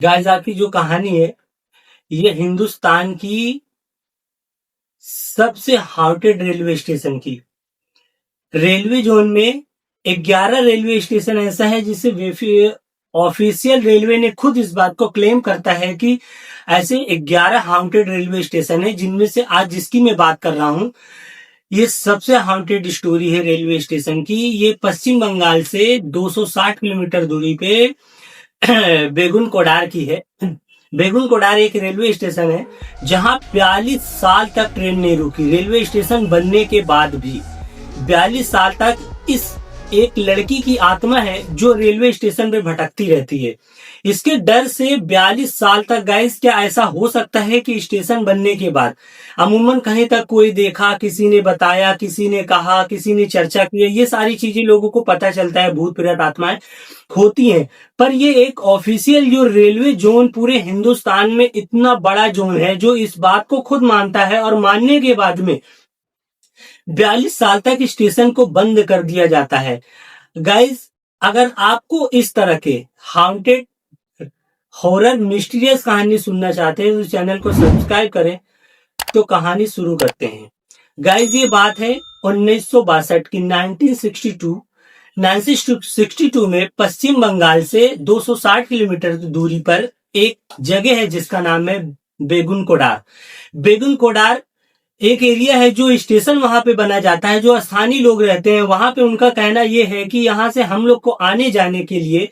Guys, आपकी जो कहानी है ये हिंदुस्तान की सबसे हाउटेड रेलवे स्टेशन की। रेलवे जोन में 11 रेलवे स्टेशन ऐसा है जिसे ऑफिशियल रेलवे ने खुद इस बात को क्लेम करता है कि ऐसे 11 हाउंटेड रेलवे स्टेशन है, जिनमें से आज जिसकी मैं बात कर रहा हूं ये सबसे हाउंटेड स्टोरी है रेलवे स्टेशन की। ये पश्चिम बंगाल से 260 किलोमीटर दूरी पे बेगुन कोडार की है। बेगुन कोडार एक रेलवे स्टेशन है जहां 42 साल तक ट्रेन नहीं रुकी। रेलवे स्टेशन बनने के बाद भी 42 साल तक इस एक लड़की की आत्मा है जो रेलवे स्टेशन पे भटकती रहती है। इसके डर से 42 साल तक गाइस, क्या ऐसा हो सकता है कि स्टेशन बनने के बाद अमूमन कहीं तक कोई देखा, किसी ने बताया, किसी ने कहा, किसी ने चर्चा की, ये सारी चीजें लोगों को पता चलता है, भूत प्रेत आत्माएं होती हैं। पर ये एक ऑफिशियल जो रेलवे जोन पूरे हिंदुस्तान में इतना बड़ा जोन है जो इस बात को खुद मानता है, और मानने के बाद में 42 साल तक स्टेशन को बंद कर दिया जाता है। गाइस, अगर आपको इस तरह के हाउंटेड हॉरर मिस्टीरियस कहानी सुनना चाहते हैं तो चैनल को सब्सक्राइब करें। तो कहानी शुरू करते हैं। गाइस, ये बात है 1962 की। 1962 में पश्चिम बंगाल से 260 किलोमीटर की दूरी पर एक जगह है जिसका नाम है बेगुन कोडार। बेगुन कोडार एक एरिया है जो स्टेशन वहां पे बना जाता है। जो स्थानीय लोग रहते हैं वहां पे उनका कहना यह है कि यहाँ से हम लोग को आने जाने के लिए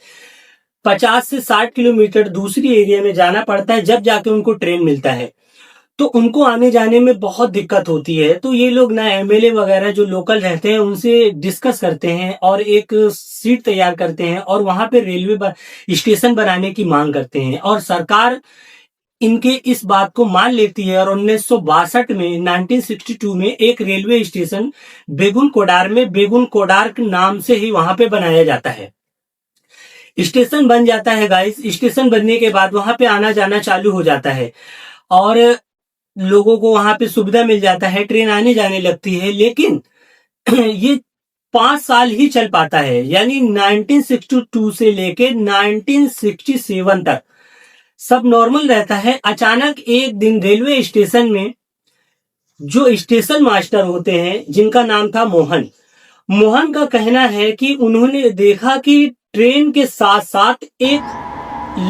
50 से 60 किलोमीटर दूसरी एरिया में जाना पड़ता है, जब जाके उनको ट्रेन मिलता है। तो उनको आने जाने में बहुत दिक्कत होती है। तो ये लोग ना एमएलए वगैरह जो लोकल रहते हैं उनसे डिस्कस करते हैं और एक सीट तैयार करते हैं और वहां पे रेलवे स्टेशन बनाने की मांग करते हैं, और सरकार इनके इस बात को मान लेती है। और 1962 में 1962 में एक रेलवे स्टेशन बेगुन कोडार में बेगुन कोडार के नाम से ही वहां पे बनाया जाता है। स्टेशन बन जाता है गाइस। स्टेशन बनने के बाद वहां पे आना जाना चालू हो जाता है और लोगों को वहां पे सुविधा मिल जाता है, ट्रेन आने जाने लगती है। लेकिन ये 5 साल ही चल पाता है, यानी 1962 से लेके 1967 तक सब नॉर्मल रहता है। अचानक एक दिन रेलवे स्टेशन में जो स्टेशन मास्टर होते हैं, जिनका नाम था मोहन, मोहन का कहना है कि उन्होंने देखा कि ट्रेन के साथ साथ एक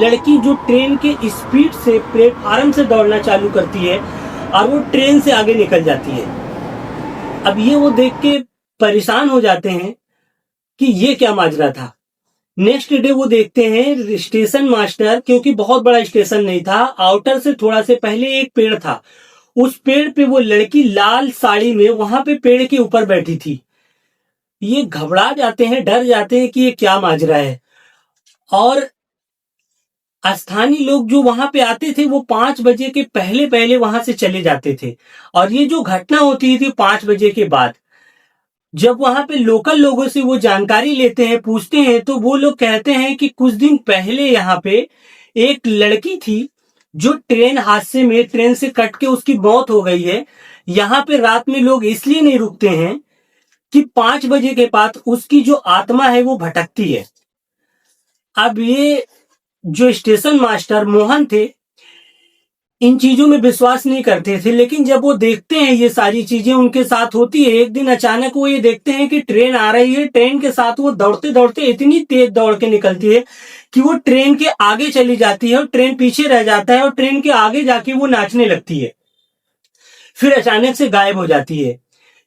लड़की जो ट्रेन के स्पीड से प्लेटफार्म से दौड़ना चालू करती है और वो ट्रेन से आगे निकल जाती है। अब ये वो देख के परेशान हो जाते हैं कि ये क्या माजरा था। नेक्स्ट डे वो देखते हैं स्टेशन मास्टर, क्योंकि बहुत बड़ा स्टेशन नहीं था, आउटर से थोड़ा से पहले एक पेड़ था, उस पेड़ पे वो लड़की लाल साड़ी में वहां पे पेड़ के ऊपर बैठी थी। ये घबरा जाते हैं, डर जाते हैं कि ये क्या माजरा है। और स्थानीय लोग जो वहां पे आते थे वो 5 बजे के पहले पहले वहां से चले जाते थे। और ये जो घटना होती थी 5 बजे के बाद, जब वहां पे लोकल लोगों से वो जानकारी लेते हैं, पूछते हैं, तो वो लोग कहते हैं कि कुछ दिन पहले यहाँ पे एक लड़की थी जो ट्रेन हादसे में ट्रेन से कट के उसकी मौत हो गई है। यहाँ पे रात में लोग इसलिए नहीं रुकते हैं कि 5 बजे के बाद उसकी जो आत्मा है वो भटकती है। अब ये जो स्टेशन मास्टर मोहन थे, इन चीजों में विश्वास नहीं करते थे, लेकिन जब वो देखते हैं ये सारी चीजें उनके साथ होती है, एक दिन अचानक वो ये देखते हैं कि ट्रेन आ रही है। ट्रेन के साथ वो दौड़ते दौड़ते इतनी तेज दौड़ के निकलती है कि वो ट्रेन के आगे चली जाती है और ट्रेन पीछे रह जाता है और ट्रेन के आगे जाके वो नाचने लगती है, फिर अचानक से गायब हो जाती है।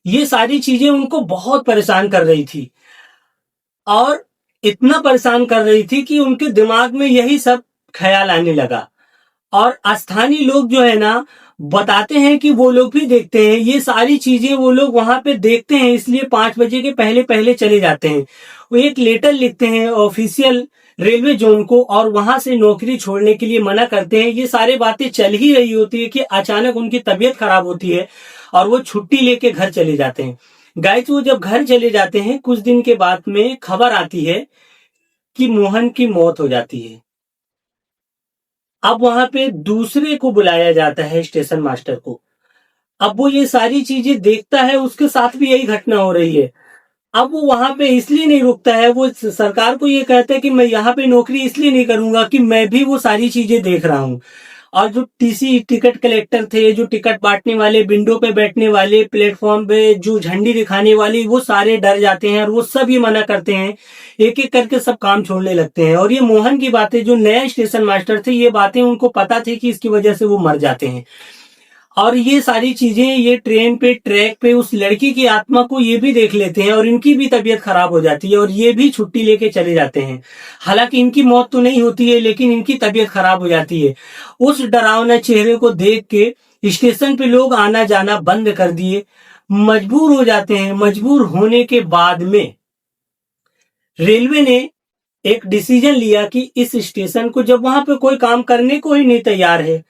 ये सारी चीजें उनको बहुत परेशान कर रही थी, और इतना परेशान कर रही थी कि उनके दिमाग में यही सब ख्याल आने लगा। और स्थानीय लोग जो है ना, बताते हैं कि वो लोग भी देखते हैं ये सारी चीजें, वो लोग वहां पे देखते हैं, इसलिए 5 बजे के पहले पहले चले जाते हैं। वो एक लेटर लिखते हैं ऑफिशियल रेलवे जोन को और वहां से नौकरी छोड़ने के लिए मना करते हैं। ये सारी बातें चल ही रही होती है कि अचानक उनकी तबीयत खराब होती है और वो छुट्टी लेके घर चले जाते हैं। गाइस, वो जब घर चले जाते हैं कुछ दिन के बाद में खबर आती है कि मोहन की मौत हो जाती है। अब वहां पे दूसरे को बुलाया जाता है, स्टेशन मास्टर को। अब वो ये सारी चीजें देखता है, उसके साथ भी यही घटना हो रही है। अब वो वहां पे इसलिए नहीं रुकता है, वो सरकार को ये कहता है कि मैं यहाँ पे नौकरी इसलिए नहीं करूंगा कि मैं भी वो सारी चीजें देख रहा हूँ। और जो टीसी टिकट कलेक्टर थे, जो टिकट बांटने वाले, विंडो पे बैठने वाले, प्लेटफॉर्म पे जो झंडी दिखाने वाली, वो सारे डर जाते हैं और वो सब ये मना करते हैं। एक एक करके सब काम छोड़ने लगते हैं। और ये मोहन की बातें, जो नया स्टेशन मास्टर थे, ये बातें उनको पता थी कि इसकी वजह से वो मर जाते हैं। और ये सारी चीजें ये ट्रेन पे, ट्रैक पे उस लड़की की आत्मा को ये भी देख लेते हैं और इनकी भी तबीयत खराब हो जाती है और ये भी छुट्टी लेके चले जाते हैं। हालांकि इनकी मौत तो नहीं होती है, लेकिन इनकी तबीयत खराब हो जाती है। उस डरावना चेहरे को देख के स्टेशन पे लोग आना जाना बंद कर दिए, मजबूर हो जाते हैं। मजबूर होने के बाद में रेलवे ने एक डिसीजन लिया कि इस स्टेशन को, जब वहां पे कोई काम करने को ही नहीं तैयार है,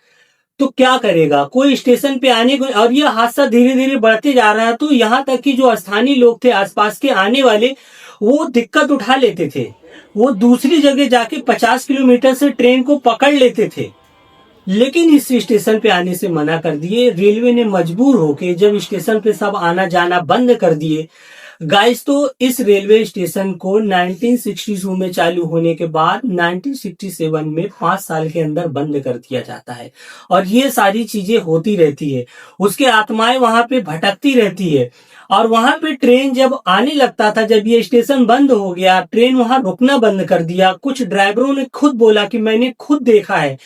तो क्या करेगा कोई स्टेशन पे आने को। और ये हादसा धीरे धीरे बढ़ते जा रहा है, तो यहाँ तक कि जो स्थानीय लोग थे आसपास के आने वाले, वो दिक्कत उठा लेते थे। वो दूसरी जगह जाके 50 किलोमीटर से ट्रेन को पकड़ लेते थे, लेकिन इस स्टेशन पे आने से मना कर दिए। रेलवे ने मजबूर होके जब स्टेशन पे सब आना जाना बंद कर दिए गाइस, तो इस रेलवे स्टेशन को 1962 में चालू होने के बाद 1967 में 5 साल के अंदर बंद कर दिया जाता है। और ये सारी चीजें होती रहती है, उसके आत्माएं वहां पे भटकती रहती है। और वहां पे ट्रेन जब आने लगता था, जब ये स्टेशन बंद हो गया, ट्रेन वहां रुकना बंद कर दिया। कुछ ड्राइवरों ने खुद बोला कि मैंने खुद देखा है।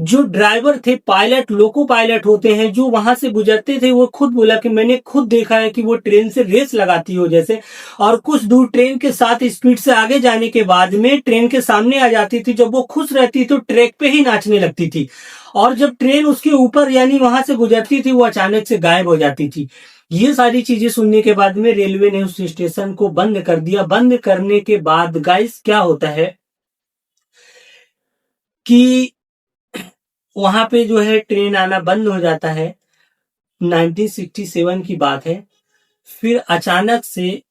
जो ड्राइवर थे, पायलट, लोको पायलट होते हैं, जो वहां से गुजरते थे, वो खुद बोला कि मैंने खुद देखा है कि वो ट्रेन से रेस लगाती हो जैसे। और कुछ दूर ट्रेन के साथ स्पीड से आगे जाने के बाद में ट्रेन के सामने आ जाती थी। जब वो खुश रहती तो ट्रैक पे ही नाचने लगती थी। और जब ट्रेन उसके ऊपर यानी वहां से गुजरती थी, वो अचानक से गायब हो जाती थी। ये सारी चीजें सुनने के बाद में रेलवे ने उस स्टेशन को बंद कर दिया। बंद करने के बाद गाइस क्या होता है कि वहां पे जो है ट्रेन आना बंद हो जाता है। 1967 की बात है। फिर अचानक से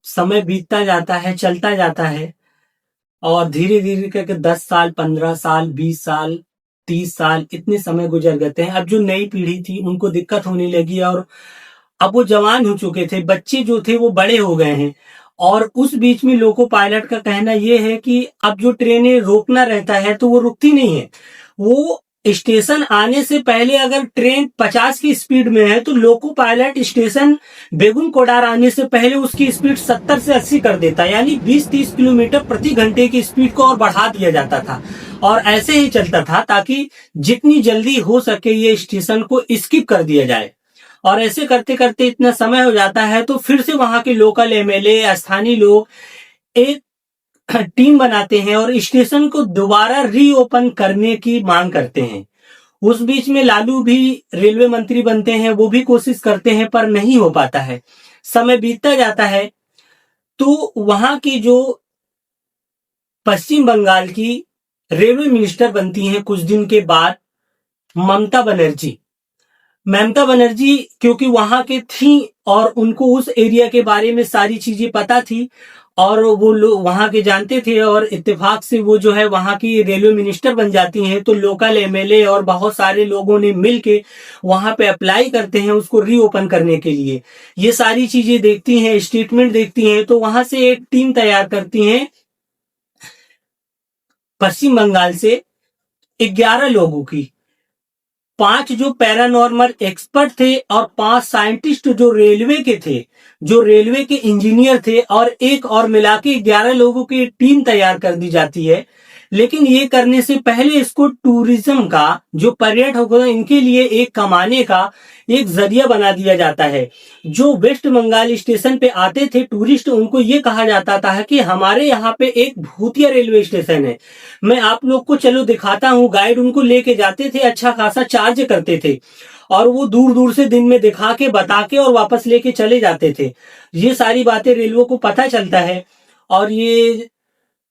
समय बीतता जाता है, चलता जाता है, और धीरे धीरे करके 10 साल, 15 साल, 20 साल, 30 साल, इतने समय गुजर गए हैं। अब जो नई पीढ़ी थी उनको दिक्कत होने लगी और अब वो जवान हो चुके थे, बच्चे जो थे वो बड़े हो गए हैं। और उस बीच में लोको पायलट का कहना ये है कि अब जो ट्रेनें रोकना रहता है तो वो रुकती नहीं है। वो स्टेशन आने से पहले अगर ट्रेन 50 की स्पीड में है, तो लोको पायलट स्टेशन बेगुन कोडार आने से पहले उसकी स्पीड 70 से 80 कर देता, यानी 20-30 किलोमीटर प्रति घंटे की स्पीड को और बढ़ा दिया जाता था। और ऐसे ही चलता था ताकि जितनी जल्दी हो सके ये स्टेशन को स्किप कर दिया जाए। और ऐसे करते करते इतना समय हो जाता है, तो फिर से वहां के लोकल एमएलए, स्थानीय लोग एक टीम बनाते हैं और स्टेशन को दोबारा रीओपन करने की मांग करते हैं। उस बीच में लालू भी रेलवे मंत्री बनते हैं, वो भी कोशिश करते हैं पर नहीं हो पाता है। समय बीतता जाता है, तो वहां की जो पश्चिम बंगाल की रेलवे मिनिस्टर बनती हैं कुछ दिन के बाद, ममता बनर्जी। ममता बनर्जी क्योंकि वहां के थी और उनको उस एरिया के बारे में सारी चीजें पता थी और वो लोग वहां के जानते थे, और इत्तेफाक से वो जो है वहां की रेलवे मिनिस्टर बन जाती हैं। तो लोकल एमएलए और बहुत सारे लोगों ने मिलके वहां पे अप्लाई करते हैं उसको रीओपन करने के लिए। ये सारी चीजें देखती हैं, स्टेटमेंट देखती हैं, तो वहां से एक टीम तैयार करती हैं पश्चिम बंगाल से 11 लोगों की। 5 जो पैरानॉर्मल एक्सपर्ट थे और 5 साइंटिस्ट जो रेलवे के थे, जो रेलवे के इंजीनियर थे, और एक और मिला के 11 लोगों की टीम तैयार कर दी जाती है। लेकिन ये करने से पहले इसको टूरिज्म का, जो पर्यटक हैं इनके लिए एक कमाने का एक जरिया बना दिया जाता है। जो वेस्ट बंगाल स्टेशन पे आते थे टूरिस्ट, उनको ये कहा जाता था कि हमारे यहाँ पे एक भूतिया रेलवे स्टेशन है, मैं आप लोग को चलो दिखाता हूँ। गाइड उनको लेके जाते थे, अच्छा खासा चार्ज करते थे, और वो दूर दूर से दिन में दिखा के, बता के और वापस लेके चले जाते थे। ये सारी बातें रेलवे को पता चलता है और ये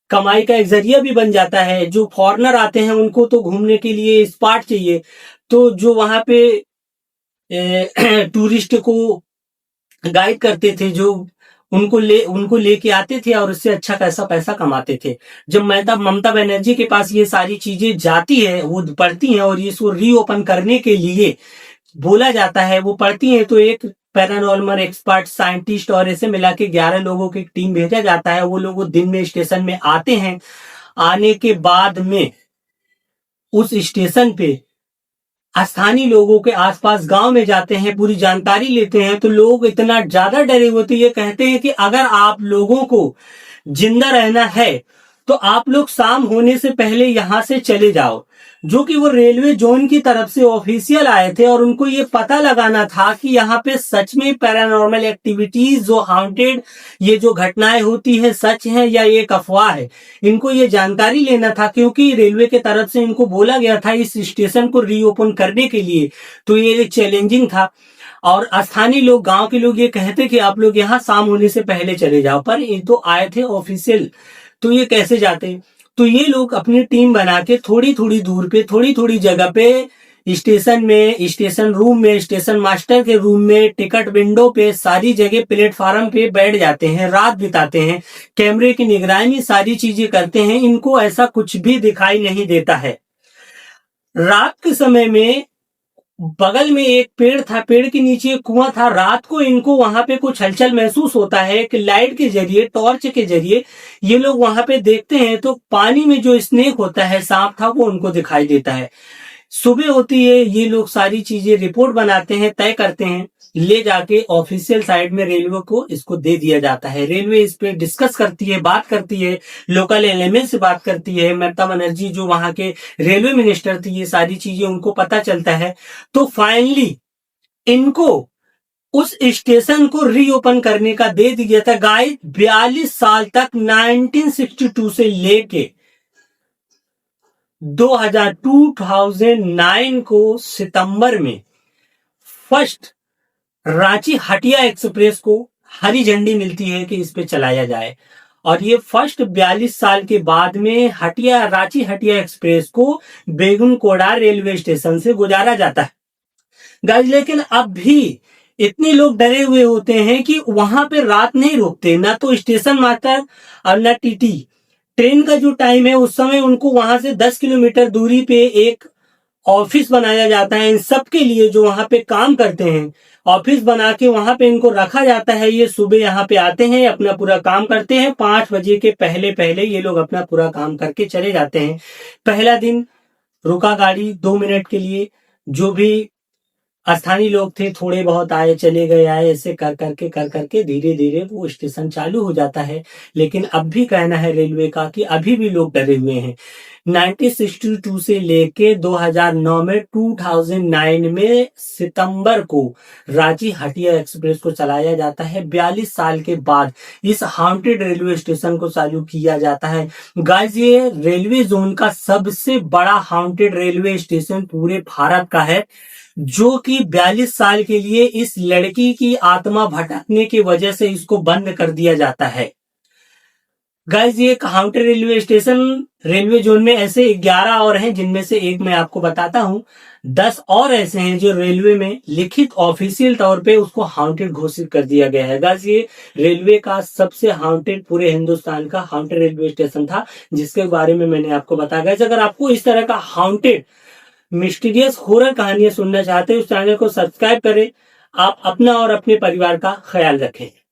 कमाई का एक जरिया भी बन जाता है। जो फॉरेनर आते हैं उनको तो घूमने के लिए स्पॉट चाहिए, तो जो वहां पे टूरिस्ट को गाइड करते थे, जो उनको लेके आते थे और उससे अच्छा खासा पैसा कमाते थे। जब ममता बनर्जी के पास ये सारी चीजें जाती है, वो पढ़ती हैं और इसको रीओपन करने के लिए बोला जाता है, वो पढ़ती हैं, तो एक पैरानॉर्मल एक्सपर्ट, साइंटिस्ट और ऐसे मिला के 11 लोगों की टीम भेजा जाता है। वो लोग दिन में स्टेशन में आते हैं। आने के बाद में उस स्टेशन पे स्थानीय लोगों के आसपास गांव में जाते हैं, पूरी जानकारी लेते हैं। तो लोग इतना ज्यादा डरे होते, ये कहते हैं कि अगर आप लोगों को जिंदा रहना है तो आप लोग शाम होने से पहले यहां से चले जाओ। जो कि वो रेलवे जोन की तरफ से ऑफिशियल आए थे और उनको ये पता लगाना था कि यहाँ पे सच में पैरानॉर्मल एक्टिविटीज, जो हाउंटेड ये जो घटनाएं होती है, सच है या ये एक अफवाह है। इनको ये जानकारी लेना था, क्योंकि रेलवे के तरफ से इनको बोला गया था इस स्टेशन को रीओपन करने के लिए। तो ये चैलेंजिंग था और स्थानीय लोग, गांव के लोग ये कहते कि आप लोग यहाँ शाम होने से पहले चले जाओ। पर ये तो आए थे ऑफिशियल, तो ये कैसे जाते। तो ये लोग अपनी टीम बना के थोड़ी थोड़ी दूर पे, थोड़ी थोड़ी जगह पे, स्टेशन में, स्टेशन रूम में, स्टेशन मास्टर के रूम में, टिकट विंडो पे, सारी जगह प्लेटफार्म पे बैठ जाते हैं, रात बिताते हैं, कैमरे की निगरानी, सारी चीजें करते हैं। इनको ऐसा कुछ भी दिखाई नहीं देता है। रात के समय में बगल में एक पेड़ था, पेड़ के नीचे एक कुआं था। रात को इनको वहां पे कुछ हलचल महसूस होता है कि लाइट के जरिए, टॉर्च के जरिए ये लोग वहां पे देखते हैं तो पानी में जो स्नेक होता है, सांप था, वो उनको दिखाई देता है। सुबह होती है, ये लोग सारी चीजें रिपोर्ट बनाते हैं, तय करते हैं, ले जाके ऑफिशियल साइड में रेलवे को इसको दे दिया जाता है। रेलवे इस पे डिस्कस करती है, बात करती है, लोकल एलिमेंट से बात करती है। ममता बनर्जी जो वहां के रेलवे मिनिस्टर थी, ये सारी चीजें उनको पता चलता है। तो फाइनली इनको उस स्टेशन को रीओपन करने का दे दिया था। गाइस 42 साल तक 1962 से लेके 2009 को सितंबर में फर्स्ट रांची हटिया एक्सप्रेस को हरी झंडी मिलती है कि इस पे चलाया जाए। और ये फर्स्ट 42 साल के बाद में हटिया, रांची हटिया एक्सप्रेस को बेगुनकोड़ा रेलवे स्टेशन से गुजारा जाता है। गाइस लेकिन अब भी इतने लोग डरे हुए होते हैं कि वहां पे रात नहीं रुकते, ना तो स्टेशन मास्टर और ना टीटी। ट्रेन का जो टाइम है उस समय उनको वहां से 10 किलोमीटर दूरी पे एक ऑफिस बनाया जाता है इन सबके लिए जो वहां पे काम करते हैं। ऑफिस बना के वहां पे इनको रखा जाता है। ये सुबह यहाँ पे आते हैं, अपना पूरा काम करते हैं। 5 बजे के पहले पहले ये लोग अपना पूरा काम करके चले जाते हैं। पहला दिन रुका गाड़ी 2 मिनट के लिए, जो भी स्थानीय लोग थे थोड़े बहुत आए चले गए, आए, ऐसे कर करके धीरे धीरे वो स्टेशन चालू हो जाता है। लेकिन अब भी कहना है रेलवे का कि अभी भी लोग डरे हुए हैं। 1962 से लेके 2009 में 2009 में सितंबर को रांची हटिया एक्सप्रेस को चलाया जाता है। 42 साल के बाद इस हाउंटेड रेलवे स्टेशन को चालू किया जाता है। गाइस ये रेलवे जोन का सबसे बड़ा हाउंटेड रेलवे स्टेशन पूरे भारत का है, जो कि 42 साल के लिए इस लड़की की आत्मा भटकने की वजह से इसको बंद कर दिया जाता है। गाइस ये haunted railway station railway zone में ऐसे 11 और हैं, जिनमें से एक मैं आपको बताता हूं। 10 और ऐसे हैं जो रेलवे में लिखित ऑफिशियल तौर पे उसको हाउंटेड घोषित कर दिया गया है। गाइस ये रेलवे का सबसे हाउंटेड, पूरे हिंदुस्तान का हाउंटेड रेलवे स्टेशन था, जिसके बारे में मैंने आपको बताया। गाइस अगर आपको इस तरह का हाउंटेड मिस्टीरियस हॉरर कहानियां सुनना चाहते हैं, उस चैनल को सब्सक्राइब करें। आप अपना और अपने परिवार का ख्याल रखें।